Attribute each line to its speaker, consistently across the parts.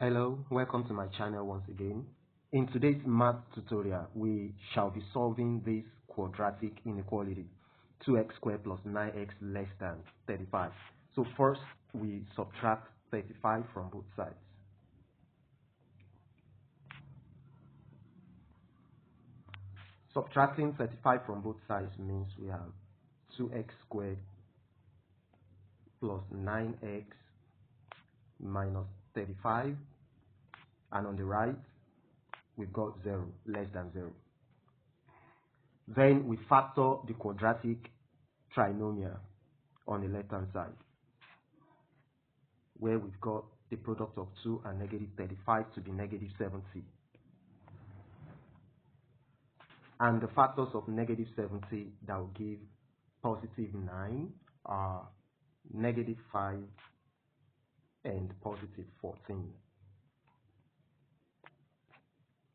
Speaker 1: Hello, welcome to my channel once again. In today's math tutorial, we shall be solving this quadratic inequality, 2x squared plus 9x less than 35. So first, we subtract 35 from both sides. Subtracting 35 from both sides means we have 2x squared plus 9x minus 35, and on the right, we've got 0, less than 0. Then we factor the quadratic trinomial on the left hand side, where we've got the product of 2 and negative 35 to be negative 70. And the factors of negative 70 that will give positive 9 are negative 5 and positive 14.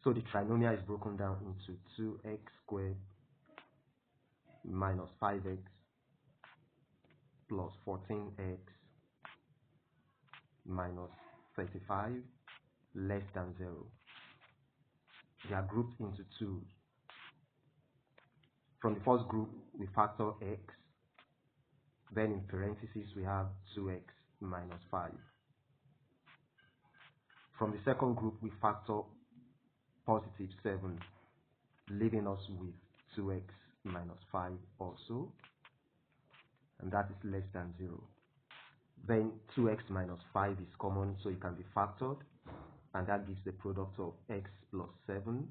Speaker 1: So the trinomial is broken down into 2x squared minus 5x plus 14x minus 35 less than 0. They are grouped into two. From the first group, we factor x. Then in parentheses, we have 2x minus 5. From the second group, we factor positive 7, leaving us with 2x minus 5 also, and that is less than 0. Then 2x minus 5 is common, so it can be factored, and that gives the product of x plus 7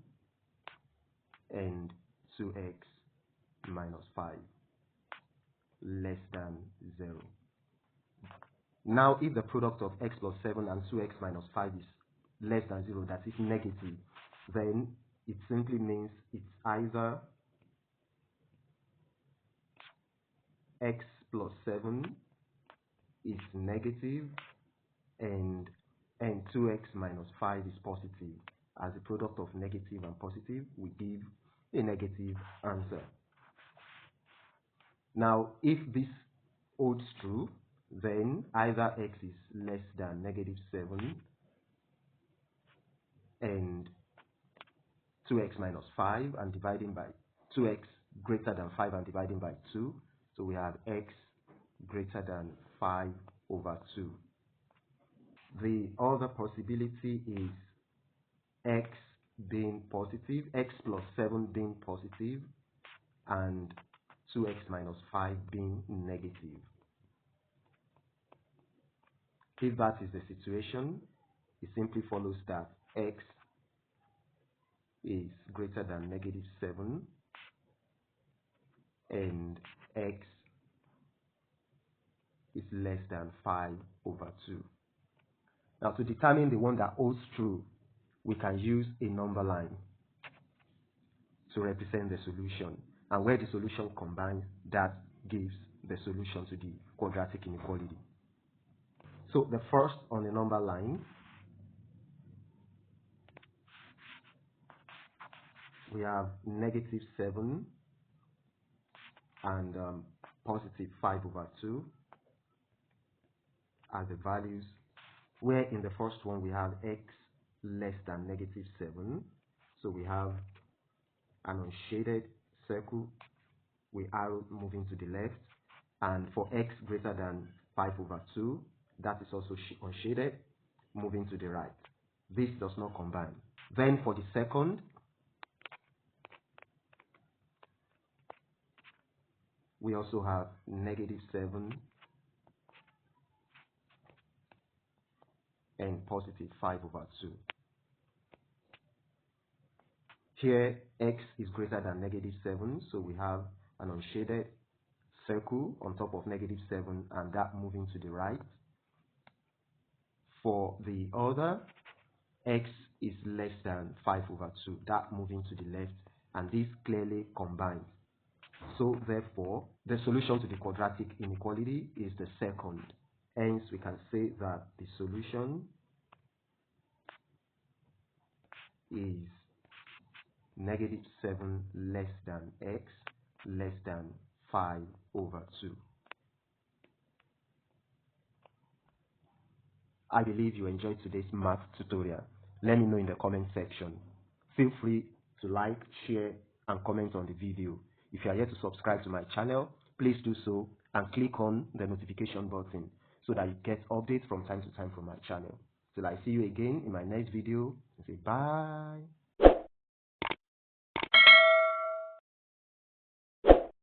Speaker 1: and 2x minus 5 less than 0. Now, if the product of x plus 7 and 2x minus 5 is less than 0, that is negative, then it simply means it's either x plus 7 is negative and 2x minus 5 is positive. As the product of negative and positive, we give a negative answer. Now, if this holds true, then either x is less than negative 7 and 2x minus 5 and dividing by 2x greater than 5 and dividing by 2. So we have x greater than 5 over 2. The other possibility is x being positive, x plus 7 being positive, and 2x minus 5 being negative. If that is the situation, it simply follows that x is greater than negative 7 and x is less than 5 over 2. Now, to determine the one that holds true, we can use a number line to represent the solution. And where the solution combines, that gives the solution to the quadratic inequality. So the first on the number line, we have negative 7 and positive 5 over 2 as the values, where in the first one we have x less than negative 7. So we have an unshaded circle with arrow moving to the left, and for x greater than 5 over 2, that is also unshaded, moving to the right. This does not combine. Then for the second, we also have negative 7 and positive 5 over 2. Here, x is greater than negative 7, so we have an unshaded circle on top of negative 7 and that moving to the right. For the other, x is less than 5 over 2, that moving to the left, and this clearly combines. So therefore, the solution to the quadratic inequality is the second. Hence, we can say that the solution is negative 7 less than x less than 5 over 2. I believe you enjoyed today's math tutorial. Let me know in the comment section. Feel free to like, share, and comment on the video. If you are yet to subscribe to my channel, please do so and click on the notification button so that you get updates from time to time from my channel. Till I see you again in my next video, say bye.